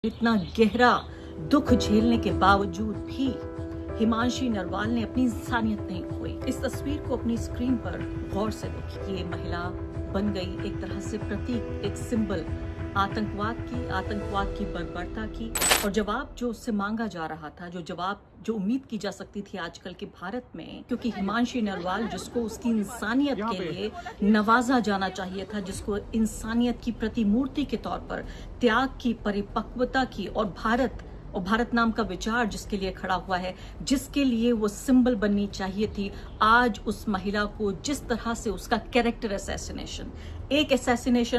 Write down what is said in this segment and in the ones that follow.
इतना गहरा दुख झेलने के बावजूद भी हिमांशी नरवाल ने अपनी इंसानियत नहीं खोई। इस तस्वीर को अपनी स्क्रीन पर गौर से देखिए। ये महिला बन गई एक तरह से प्रतीक, एक सिंबल आतंकवाद की बर्बरता की। और जवाब जो उससे मांगा जा रहा था, जो उम्मीद की जा सकती थी आजकल के भारत में, क्योंकि हिमांशी नरवाल जिसको उसकी इंसानियत के लिए नवाजा जाना चाहिए था, जिसको इंसानियत की प्रतिमूर्ति के तौर पर त्याग की, परिपक्वता की और भारत नाम का विचार जिसके लिए खड़ा हुआ है, जिसके लिए वो सिंबल बननी चाहिए थी, आज उस महिला को जिस तरह से उसका कैरेक्टर असैसिनेशन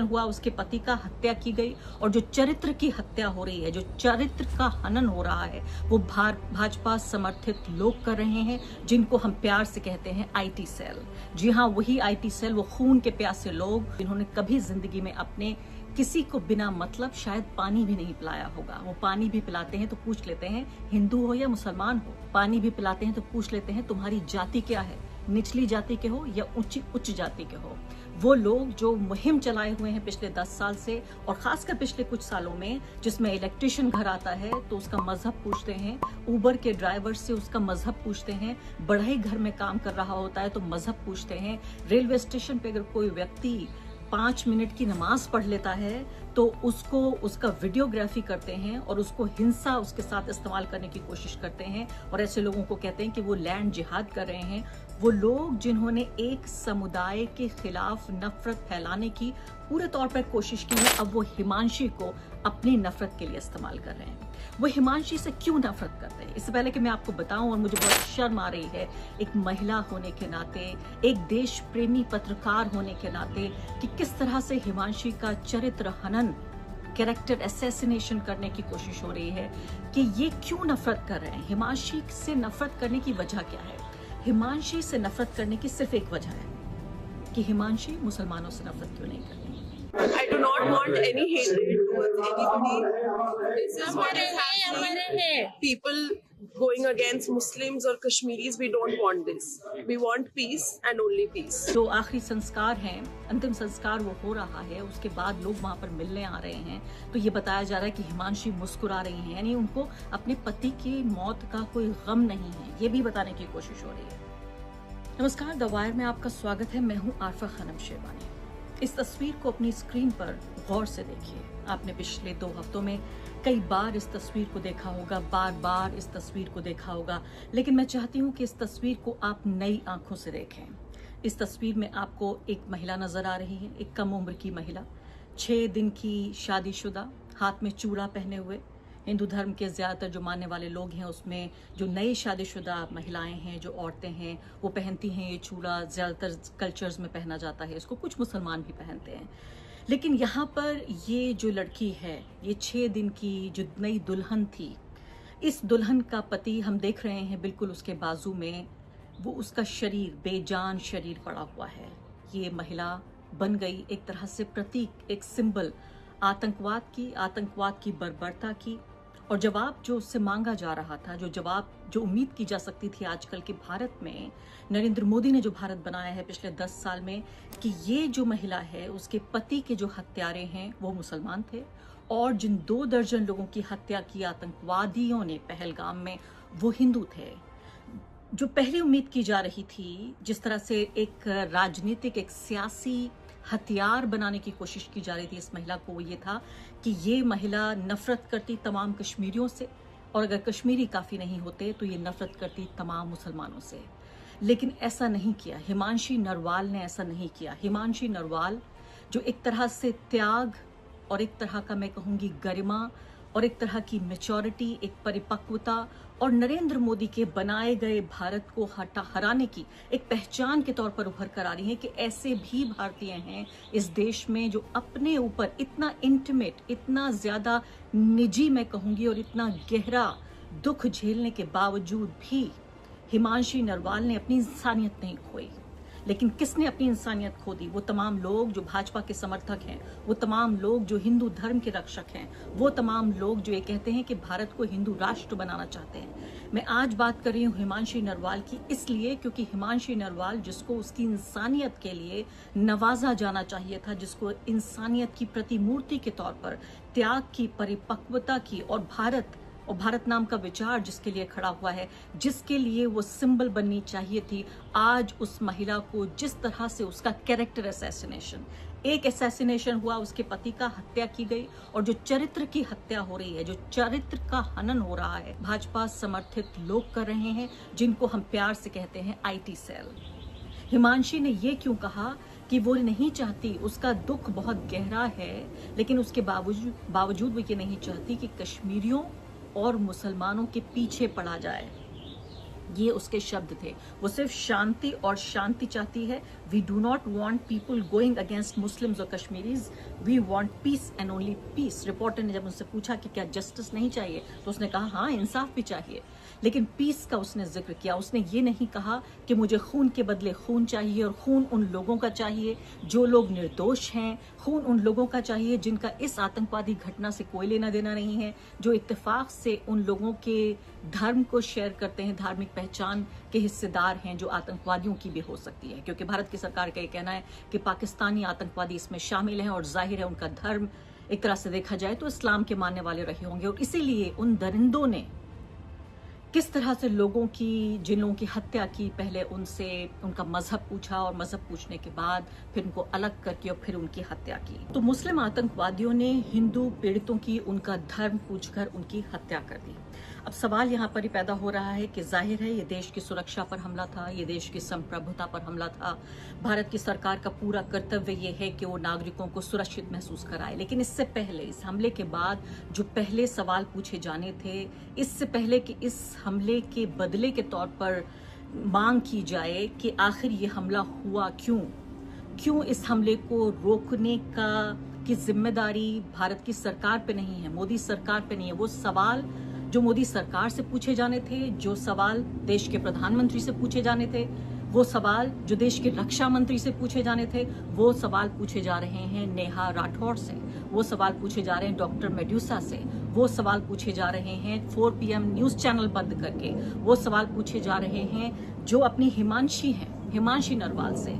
हुआ, उसके पति का हत्या की गई और जो चरित्र की हत्या हो रही है, जो चरित्र का हनन हो रहा है, वो भाजपा समर्थित लोग कर रहे हैं, जिनको हम प्यार से कहते हैं आईटी सेल। जी हाँ, वही आईटी सेल, वो खून के प्यासे लोग जिन्होंने कभी जिंदगी में अपने किसी को बिना मतलब शायद पानी भी नहीं पिलाया होगा। वो पानी भी पिलाते हैं तो पूछ लेते हैं हिंदू हो या मुसलमान हो। पानी भी पिलाते हैं तो पूछ लेते हैं तुम्हारी जाति क्या है, निचली जाति के हो या उच्च जाति के हो। वो लोग जो मुहिम चलाए हुए हैं पिछले 10 साल से, और खासकर पिछले कुछ सालों में, जिसमें इलेक्ट्रिशियन घर आता है तो उसका मजहब पूछते हैं, उबर के ड्राइवर से उसका मजहब पूछते हैं, बढ़ई घर में काम कर रहा होता है तो मजहब पूछते हैं, रेलवे स्टेशन पे अगर कोई व्यक्ति 5 मिनट की नमाज पढ़ लेता है तो उसका वीडियोग्राफी करते हैं और उसको हिंसा उसके साथ इस्तेमाल करने की कोशिश करते हैं और ऐसे लोगों को कहते हैं कि वो लैंड जिहाद कर रहे हैं। वो लोग जिन्होंने एक समुदाय के खिलाफ नफरत फैलाने की पूरे तौर पर कोशिश की है, अब वो हिमांशी को अपनी नफरत के लिए इस्तेमाल कर रहे हैं। वो हिमांशी से क्यों नफरत करते हैं, इससे पहले कि मैं आपको बताऊं, और मुझे बहुत शर्म आ रही है एक महिला होने के नाते, एक देश प्रेमी पत्रकार होने के नाते, कि किस तरह से हिमांशी का चरित्र हनन, कैरेक्टर असैसिनेशन करने की कोशिश हो रही है, कि ये क्यों नफरत कर रहे हैं। हिमांशी से नफरत करने की वजह क्या है? हिमांशी से नफरत करने की सिर्फ एक वजह है कि हिमांशी मुसलमानों से नफरत क्यों नहीं करती। I do not want any hatred towards anybody. This is what is happening. People going against Muslims or Kashmiris, we don't want this. We want peace and only peace. जो आखिरी संस्कार हैं, अंतिम संस्कार वो हो रहा है, उसके बाद लोग वहाँ पर मिलने आ रहे हैं, तो ये बताया जा रहा है कि हिमांशी मुस्कुरा रही हैं, यानी उनको अपने पति की मौत का कोई गम नहीं है, ये भी बताने की कोशिश हो रही है। नमस्कार, द वायर में आपका स्वागत है। मैं हूँ आरफा खानम शेरवानी। इस तस्वीर को अपनी स्क्रीन पर गौर से देखिए। आपने पिछले 2 हफ्तों में कई बार इस तस्वीर को देखा होगा, बार इस तस्वीर को देखा होगा, लेकिन मैं चाहती हूँ कि इस तस्वीर को आप नई आंखों से देखें। इस तस्वीर में आपको एक महिला नजर आ रही है, एक कम उम्र की महिला, 6 दिन की शादीशुदा, हाथ में चूड़ा पहने हुए। हिंदू धर्म के ज़्यादातर जो मानने वाले लोग हैं, उसमें जो नई शादीशुदा महिलाएं हैं, जो औरतें हैं, वो पहनती हैं ये चूड़ा। ज़्यादातर कल्चर्स में पहना जाता है इसको, कुछ मुसलमान भी पहनते हैं। लेकिन यहाँ पर ये जो लड़की है, ये 6 दिन की जो नई दुल्हन थी, इस दुल्हन का पति हम देख रहे हैं बिल्कुल उसके बाजू में, वो उसका शरीर, बेजान शरीर पड़ा हुआ है। ये महिला बन गई एक तरह से प्रतीक, एक सिंबल आतंकवाद की बर्बरता की। और जवाब जो उससे मांगा जा रहा था, जो उम्मीद की जा सकती थी आजकल के भारत में, नरेंद्र मोदी ने जो भारत बनाया है पिछले 10 साल में, कि ये जो महिला है, उसके पति के जो हत्यारे हैं वो मुसलमान थे, और जिन 2 दर्जन लोगों की हत्या की आतंकवादियों ने पहलगाम में, वो हिंदू थे। जो पहले उम्मीद की जा रही थी, जिस तरह से एक राजनीतिक, एक सियासी हथियार बनाने की कोशिश की जा रही थी इस महिला को, वो ये था कि ये महिला नफरत करती तमाम कश्मीरियों से, और अगर कश्मीरी काफ़ी नहीं होते तो ये नफरत करती तमाम मुसलमानों से। लेकिन ऐसा नहीं किया, हिमांशी नरवाल ने ऐसा नहीं किया। हिमांशी नरवाल जो एक तरह से त्याग और एक तरह का, मैं कहूँगी, गरिमा और एक तरह की मैच्योरिटी, एक परिपक्वता, और नरेंद्र मोदी के बनाए गए भारत को हराने की एक पहचान के तौर पर उभर कर आ रही है कि ऐसे भी भारतीय हैं इस देश में जो अपने ऊपर इतना इंटीमेट, इतना ज़्यादा निजी, मैं कहूँगी, और इतना गहरा दुख झेलने के बावजूद भी हिमांशी नरवाल ने अपनी इंसानियत नहीं खोई। लेकिन किसने अपनी इंसानियत खो दी? वो तमाम लोग जो भाजपा के समर्थक हैं, वो तमाम लोग जो हिंदू धर्म के रक्षक हैं, वो तमाम लोग जो ये कहते हैं कि भारत को हिंदू राष्ट्र बनाना चाहते हैं। मैं आज बात कर रही हूँ हिमांशी नरवाल की, इसलिए क्योंकि हिमांशी नरवाल, जिसको उसकी इंसानियत के लिए नवाजा जाना चाहिए था, जिसको इंसानियत की प्रतिमूर्ति के तौर पर त्याग की, परिपक्वता की और भारत नाम का विचार जिसके लिए खड़ा हुआ है, जिसके लिए वो सिंबल बननी चाहिए थी, आज उस महिला को जिस तरह से उसका कैरेक्टर असैसिनेशन, एक असैसिनेशन हुआ, उसके पति का हत्या की गई और जो चरित्र की हत्या हो रही है, जो चरित्र का हनन हो रहा है, भाजपा समर्थित लोग कर रहे हैं, जिनको हम प्यार से कहते हैं IT सेल। हिमांशी ने ये क्यों कहा कि वो नहीं चाहती, उसका दुख बहुत गहरा है, लेकिन उसके बावजूद वो ये नहीं चाहती कि कश्मीरियों और मुसलमानों के पीछे पड़ा जाए। ये उसके शब्द थे। वो सिर्फ शांति और शांति चाहती है। We do not want people going against Muslims और Kashmiris, we want peace and only peace. Reporter ने जब उनसे पूछा कि क्या जस्टिस नहीं चाहिए, तो उसने कहा हाँ, इंसाफ भी चाहिए, लेकिन पीस का उसने जिक्र किया। उसने ये नहीं कहा कि मुझे खून के बदले खून चाहिए और खून उन लोगों का चाहिए जो लोग निर्दोष हैं, खून उन लोगों का चाहिए जिनका इस आतंकवादी घटना से कोई लेना देना नहीं है, जो इत्तेफाक से उन लोगों के धर्म को शेयर करते हैं, धार्मिक पहचान के हिस्सेदार हैं, जो आतंकवादियों की भी हो सकती है। क्योंकि भारत की सरकार का ये कहना है कि पाकिस्तानी आतंकवादी इसमें शामिल हैं और जाहिर है उनका धर्म एक तरह से देखा जाए तो इस्लाम के मानने वाले रहे होंगे। और इसीलिए उन दरिंदों ने किस तरह से लोगों की, जिन लोगों की हत्या की, पहले उनसे उनका मजहब पूछा और मजहब पूछने के बाद फिर उनको अलग करके और फिर उनकी हत्या की। तो मुस्लिम आतंकवादियों ने हिंदू पीड़ितों की उनका धर्म पूछकर उनकी हत्या कर दी। अब सवाल यहाँ पर ही पैदा हो रहा है कि जाहिर है ये देश की सुरक्षा पर हमला था, ये देश की संप्रभुता पर हमला था। भारत की सरकार का पूरा कर्तव्य ये है कि वो नागरिकों को सुरक्षित महसूस कराए। लेकिन इससे पहले, इस हमले के बाद जो पहले सवाल पूछे जाने थे, इससे पहले कि इस हमले के बदले के तौर पर मांग की जाए कि आखिर ये हमला हुआ क्यों इस हमले को रोकने की जिम्मेदारी भारत की सरकार पे नहीं है, मोदी सरकार पे नहीं है। वो सवाल जो मोदी सरकार से पूछे जाने थे, जो सवाल देश के प्रधानमंत्री से पूछे जाने थे, वो सवाल जो देश के रक्षा मंत्री से पूछे जाने थे, वो सवाल पूछे जा रहे हैं नेहा राठौड़ से, वो सवाल पूछे जा रहे हैं डॉक्टर मेड्यूसा से, वो सवाल पूछे जा रहे हैं 4 PM न्यूज चैनल बंद करके, वो सवाल पूछे जा रहे हैं जो अपनी हिमांशी नरवाल से,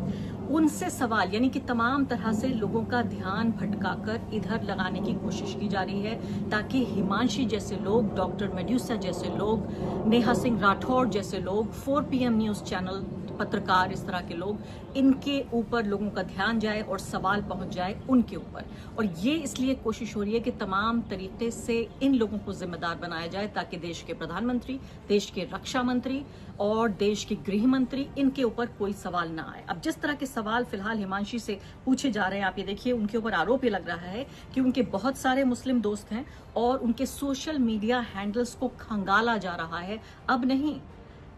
उनसे सवाल, यानी कि तमाम तरह से लोगों का ध्यान भटकाकर इधर लगाने की कोशिश की जा रही है, ताकि हिमांशी जैसे लोग, डॉक्टर मेड्यूसा जैसे लोग, नेहा सिंह राठौड़ जैसे लोग, 4 PM न्यूज चैनल पत्रकार, इस तरह के लोग, इनके ऊपर लोगों का ध्यान जाए और सवाल पहुंच जाए उनके ऊपर। और ये इसलिए कोशिश हो रही है कि तमाम तरीके से इन लोगों को जिम्मेदार बनाया जाए, ताकि देश के प्रधानमंत्री, देश के रक्षा मंत्री और देश के गृह मंत्री, इनके ऊपर कोई सवाल ना आए। अब जिस तरह के सवाल फिलहाल हिमांशी से पूछे जा रहे हैं, आप ये देखिए, उनके ऊपर आरोप ये लग रहा है कि उनके बहुत सारे मुस्लिम दोस्त हैं और उनके सोशल मीडिया हैंडल्स को खंगाला जा रहा है। अब नहीं,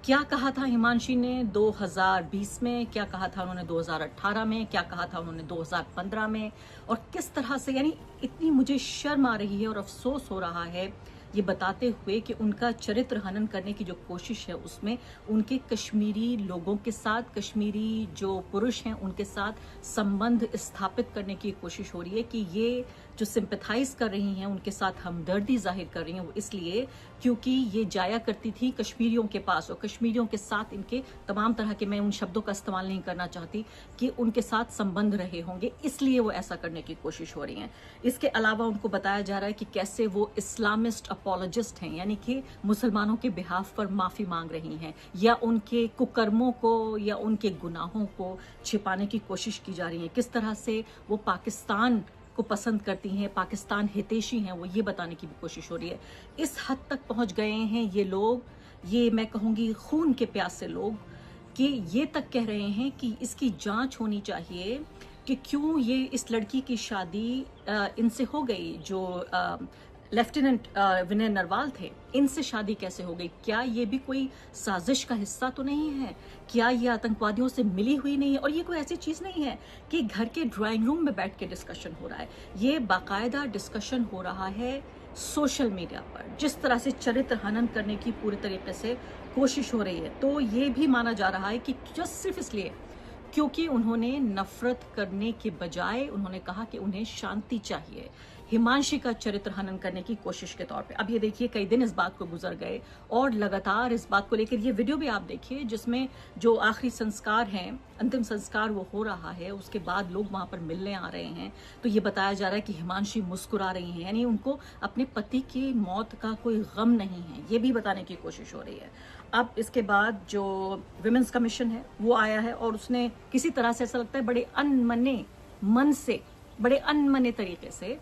क्या कहा था हिमांशी ने 2020 में, क्या कहा था उन्होंने 2018 में, क्या कहा था उन्होंने 2015 में, और किस तरह से, यानी इतनी मुझे शर्म आ रही है और अफसोस हो रहा है ये बताते हुए कि उनका चरित्र हनन करने की जो कोशिश है उसमें उनके कश्मीरी लोगों के साथ, कश्मीरी जो पुरुष हैं उनके साथ संबंध स्थापित करने की कोशिश हो रही है। कि ये जो सिंपैथाइज कर रही हैं, उनके साथ हमदर्दी जाहिर कर रही हैं, वो इसलिए क्योंकि ये जाया करती थी कश्मीरियों के पास और कश्मीरियों के साथ इनके तमाम तरह के, मैं उन शब्दों का इस्तेमाल नहीं करना चाहती, कि उनके साथ संबंध रहे होंगे, इसलिए वो ऐसा करने की कोशिश हो रही हैं। इसके अलावा उनको बताया जा रहा है कि कैसे वो इस्लामिस्ट अपॉलोजिस्ट हैं, यानी कि मुसलमानों के बिहाफ पर माफी मांग रही हैं, या उनके कुकर्मों को या उनके गुनाहों को छिपाने की कोशिश की जा रही है। किस तरह से वो पाकिस्तान को पसंद करती हैं, पाकिस्तान हितैषी हैं, वो ये बताने की भी कोशिश हो रही है। इस हद तक पहुंच गए हैं ये लोग, ये मैं कहूँगी खून के प्यासे लोग, कि ये तक कह रहे हैं कि इसकी जांच होनी चाहिए कि क्यों ये इस लड़की की शादी इनसे हो गई, जो लेफ्टिनेंट विनय नरवाल थे, इनसे शादी कैसे हो गई? क्या ये भी कोई साजिश का हिस्सा तो नहीं है? क्या ये आतंकवादियों से मिली हुई नहीं है? और ये कोई ऐसी चीज नहीं है कि घर के ड्राइंग रूम में बैठ के डिस्कशन हो रहा है, ये बाकायदा डिस्कशन हो रहा है सोशल मीडिया पर, जिस तरह से चरित्र हनन करने की पूरी तरीके से कोशिश हो रही है। तो ये भी माना जा रहा है कि जस्ट सिर्फ इसलिए क्योंकि उन्होंने नफरत करने के बजाय उन्होंने कहा कि उन्हें शांति चाहिए, हिमांशी का चरित्र हनन करने की कोशिश के तौर पे। अब ये देखिए कई दिन इस बात को गुजर गए और लगातार इस बात को लेकर ये वीडियो भी आप देखिए जिसमें जो आखिरी संस्कार हैं, अंतिम संस्कार वो हो रहा है, उसके बाद लोग वहां पर मिलने आ रहे हैं। तो ये बताया जा रहा है कि हिमांशी मुस्कुरा रही हैं, यानी उनको अपने पति की मौत का कोई गम नहीं है, ये भी बताने की कोशिश हो रही है। अब इसके बाद जो विमेंस कमीशन है वो आया है और उसने किसी तरह से ऐसा लगता है बड़े अनमने मन से, बड़े अनमने तरीके से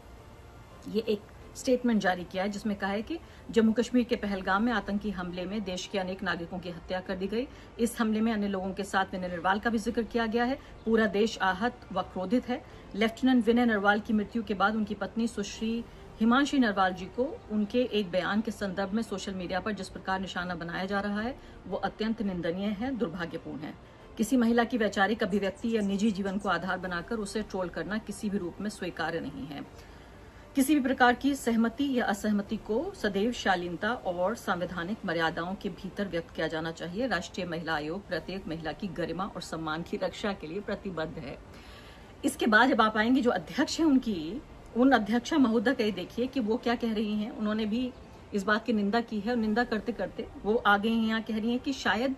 ये एक स्टेटमेंट जारी किया है जिसमें कहा है कि जम्मू कश्मीर के पहलगाम में आतंकी हमले में देश के अनेक नागरिकों की हत्या कर दी गई। इस हमले में अन्य लोगों के साथ विनय नरवाल का भी जिक्र किया गया है। पूरा देश आहत व क्रोधित है। लेफ्टिनेंट विनय नरवाल की मृत्यु के बाद उनकी पत्नी सुश्री हिमांशी नरवाल जी को उनके एक बयान के संदर्भ में सोशल मीडिया पर जिस प्रकार निशाना बनाया जा रहा है वो अत्यंत निंदनीय है, दुर्भाग्यपूर्ण है। किसी महिला की वैचारिक अभिव्यक्ति या निजी जीवन को आधार बनाकर उसे ट्रोल करना किसी भी रूप में स्वीकार्य नहीं है। किसी भी प्रकार की सहमति या असहमति को सदैव शालीनता और संवैधानिक मर्यादाओं के भीतर व्यक्त किया जाना चाहिए। राष्ट्रीय महिला आयोग प्रत्येक महिला की गरिमा और सम्मान की रक्षा के लिए प्रतिबद्ध है। इसके बाद जब आप आएंगे जो अध्यक्ष है उनकी, उन अध्यक्षा महोदय कहीं देखिए कि वो क्या कह रही हैं। उन्होंने भी इस बात की निंदा की है और निंदा करते करते वो आगे यहाँ कह रही हैं कि शायद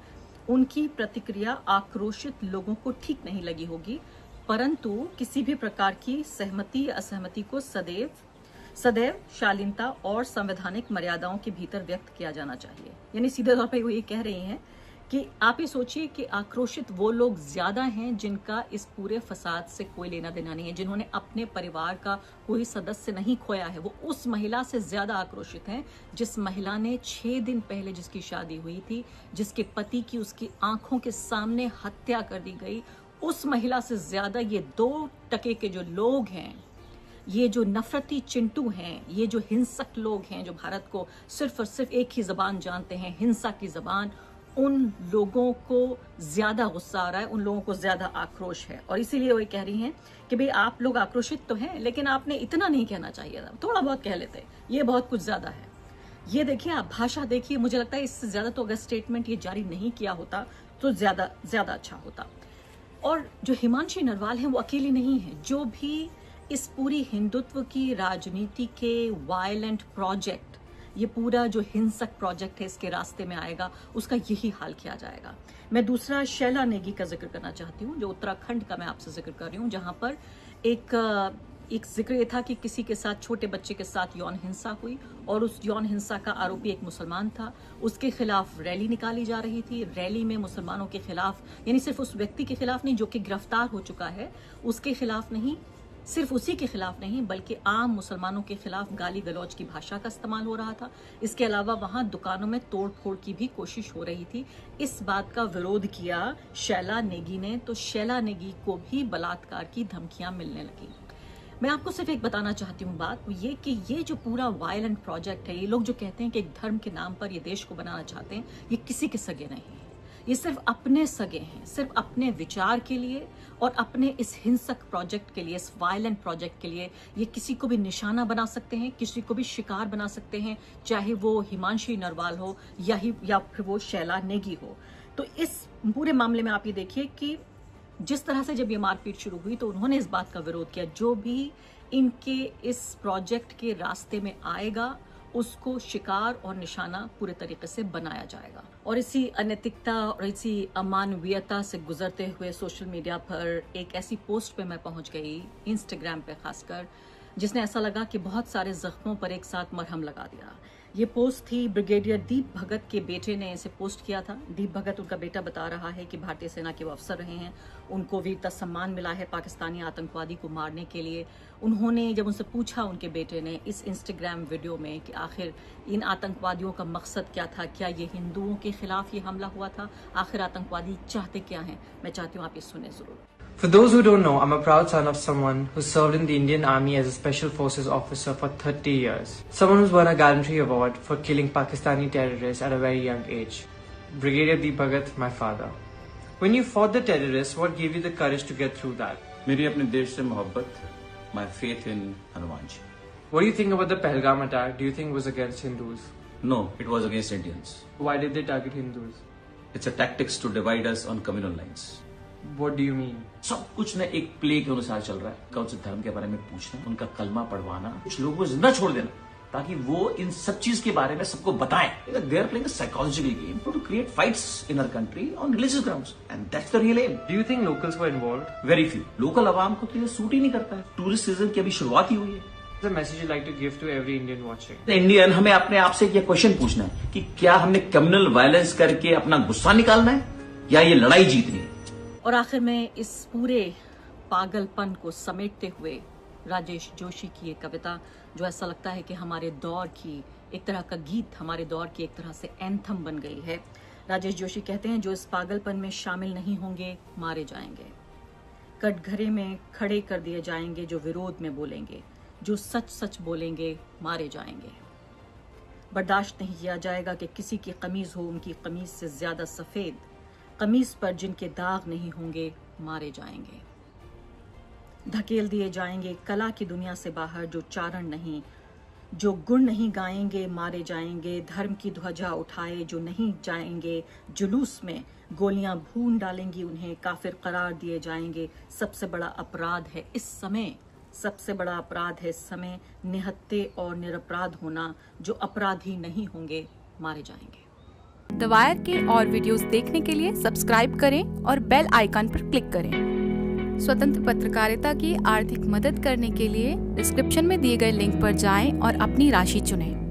उनकी प्रतिक्रिया आक्रोशित लोगों को ठीक नहीं लगी होगी, परंतु किसी भी प्रकार की सहमति या असहमति को सदैव शालीनता और संवैधानिक मर्यादाओं के भीतर व्यक्त किया जाना चाहिए। यानी सीधे तौर पर वो ये कह रही हैं कि आप ये सोचिए कि आक्रोशित वो लोग ज्यादा हैं जिनका इस पूरे फसाद से कोई लेना देना नहीं है, जिन्होंने अपने परिवार का कोई सदस्य नहीं खोया है, वो उस महिला से ज्यादा आक्रोशित हैं जिस महिला ने 6 दिन पहले जिसकी शादी हुई थी, जिसके पति की उसकी आंखों के सामने हत्या कर दी गई, उस महिला से ज्यादा ये 2 टके के जो लोग हैं, ये जो नफरती चिंटू हैं, ये जो हिंसक लोग हैं जो भारत को सिर्फ और सिर्फ एक ही जबान जानते हैं, हिंसा की जबान, उन लोगों को ज्यादा गुस्सा आ रहा है, उन लोगों को ज्यादा आक्रोश है। और इसीलिए वो कह रही हैं कि भाई आप लोग आक्रोशित तो हैं लेकिन आपने इतना नहीं कहना चाहिए था, थोड़ा बहुत कह लेते, ये बहुत कुछ ज्यादा है। ये देखिए आप भाषा देखिए, मुझे लगता है इससे ज्यादा तो अगर स्टेटमेंट ये जारी नहीं किया होता तो ज्यादा अच्छा होता। और जो हिमांशी नरवाल है वो अकेली नहीं है, जो भी इस पूरी हिंदुत्व की राजनीति के वायलेंट प्रोजेक्ट, ये पूरा जो हिंसक प्रोजेक्ट है इसके रास्ते में आएगा, उसका यही हाल किया जाएगा। मैं दूसरा शैला नेगी का जिक्र करना चाहती हूँ, जो उत्तराखंड का मैं आपसे जिक्र कर रही हूँ, जहां पर एक जिक्र ये था कि किसी के साथ, छोटे बच्चे के साथ यौन हिंसा हुई और उस यौन हिंसा का आरोपी एक मुसलमान था। उसके खिलाफ रैली निकाली जा रही थी। रैली में मुसलमानों के खिलाफ, यानी सिर्फ उस व्यक्ति के खिलाफ नहीं जो कि गिरफ्तार हो चुका है, उसके खिलाफ नहीं, सिर्फ उसी के खिलाफ नहीं बल्कि आम मुसलमानों के खिलाफ गाली गलौज की भाषा का इस्तेमाल हो रहा था। इसके अलावा वहां दुकानों में तोड़ फोड़ की भी कोशिश हो रही थी। इस बात का विरोध किया शैला नेगी ने, तो शैला नेगी को भी बलात्कार की धमकियां मिलने लगी। मैं आपको सिर्फ एक बताना चाहती हूँ बात, ये कि ये जो पूरा वायलेंट प्रोजेक्ट है, ये लोग जो कहते हैं कि एक धर्म के नाम पर ये देश को बनाना चाहते हैं, ये किसी के सगे नहीं है। ये सिर्फ अपने सगे हैं, सिर्फ अपने विचार के लिए और अपने इस हिंसक प्रोजेक्ट के लिए, इस वायलेंट प्रोजेक्ट के लिए ये किसी को भी निशाना बना सकते हैं, किसी को भी शिकार बना सकते हैं, चाहे वो हिमांशी नरवाल हो या फिर वो शैला नेगी हो। तो इस पूरे मामले में आप ये देखिए कि जिस तरह से जब ये मारपीट शुरू हुई तो उन्होंने इस बात का विरोध किया, जो भी इनके इस प्रोजेक्ट के रास्ते में आएगा उसको शिकार और निशाना पूरे तरीके से बनाया जाएगा। और इसी अनैतिकता और इसी अमानवीयता से गुजरते हुए सोशल मीडिया पर एक ऐसी पोस्ट पे मैं पहुंच गई, इंस्टाग्राम पे खासकर, जिसने ऐसा लगा कि बहुत सारे जख्मों पर एक साथ मरहम लगा दिया। ये पोस्ट थी ब्रिगेडियर दीप भगत के बेटे ने इसे पोस्ट किया था। दीप भगत उनका बेटा बता रहा है कि भारतीय सेना के वो अफसर रहे हैं, उनको वीरता सम्मान मिला है पाकिस्तानी आतंकवादी को मारने के लिए। उन्होंने जब उनसे पूछा उनके बेटे ने इस इंस्टाग्राम वीडियो में कि आखिर इन आतंकवादियों का मकसद क्या था, क्या ये हिंदुओं के खिलाफ ये हमला हुआ था, आखिर आतंकवादी चाहते क्या हैं, मैं चाहती हूँ आप ये सुने जरूर। For those who don't know, I'm a proud son of someone who served in the Indian Army as a Special Forces officer for 30 years. Someone who's won a gallantry award for killing Pakistani terrorists at a very young age. Brigadier Deep Bhagat, my father. When you fought the terrorists, what gave you the courage to get through that? मेरी अपने देश से मोहब्बत, my faith in Hanuman ji. What do you think about the Pahalgam attack? Do you think it was against Hindus? No, it was against Indians. Why did they target Hindus? It's a tactics to divide us on communal lines. What do you mean? सब कुछ ना एक play के अनुसार चल रहा है। उनसे धर्म के बारे में पूछना, उनका कलमा पढ़वाना, कुछ लोगों को जिंदा छोड़ देना ताकि वो इन सब चीज के बारे में सबको बताएं। They are playing a psychological game to create fights in our country on religious grounds, and that's the real aim. Do you think locals were involved? Very few. Local आवाम को तो ये सूट ही नहीं करता है। टूरिस्ट सीजन की अभी शुरुआत ही हुई है। The message you like to give to every Indian watching? Indian हमें अपने आप से ये क्वेश्चन पूछना है कि क्या हमने कम्युनल वायलेंस करके अपना गुस्सा निकालना है या ये लड़ाई जीतनी है। और आखिर में इस पूरे पागलपन को समेटते हुए राजेश जोशी की ये कविता, जो ऐसा लगता है कि हमारे दौर की एक तरह का गीत, हमारे दौर की एक तरह से एंथम बन गई है। राजेश जोशी कहते हैं, जो इस पागलपन में शामिल नहीं होंगे मारे जाएंगे, कटघरे में खड़े कर दिए जाएंगे, जो विरोध में बोलेंगे, जो सच सच बोलेंगे मारे जाएंगे। बर्दाश्त नहीं किया जाएगा कि किसी की कमीज हो उनकी कमीज से ज्यादा सफेद, कमीज पर जिनके दाग नहीं होंगे मारे जाएंगे। धकेल दिए जाएंगे कला की दुनिया से बाहर, जो चारण नहीं, जो गुण नहीं गाएंगे मारे जाएंगे। धर्म की ध्वजा उठाए जो नहीं जाएंगे जुलूस में, गोलियां भून डालेंगी उन्हें, काफिर करार दिए जाएंगे। सबसे बड़ा अपराध है इस समय, सबसे बड़ा अपराध है इस समय निहत्थे और निरपराध होना, जो अपराधी नहीं होंगे मारे जाएंगे। द वायर के और वीडियोस देखने के लिए सब्सक्राइब करें और बेल आइकन पर क्लिक करें। स्वतंत्र पत्रकारिता की आर्थिक मदद करने के लिए डिस्क्रिप्शन में दिए गए लिंक पर जाएं और अपनी राशि चुनें।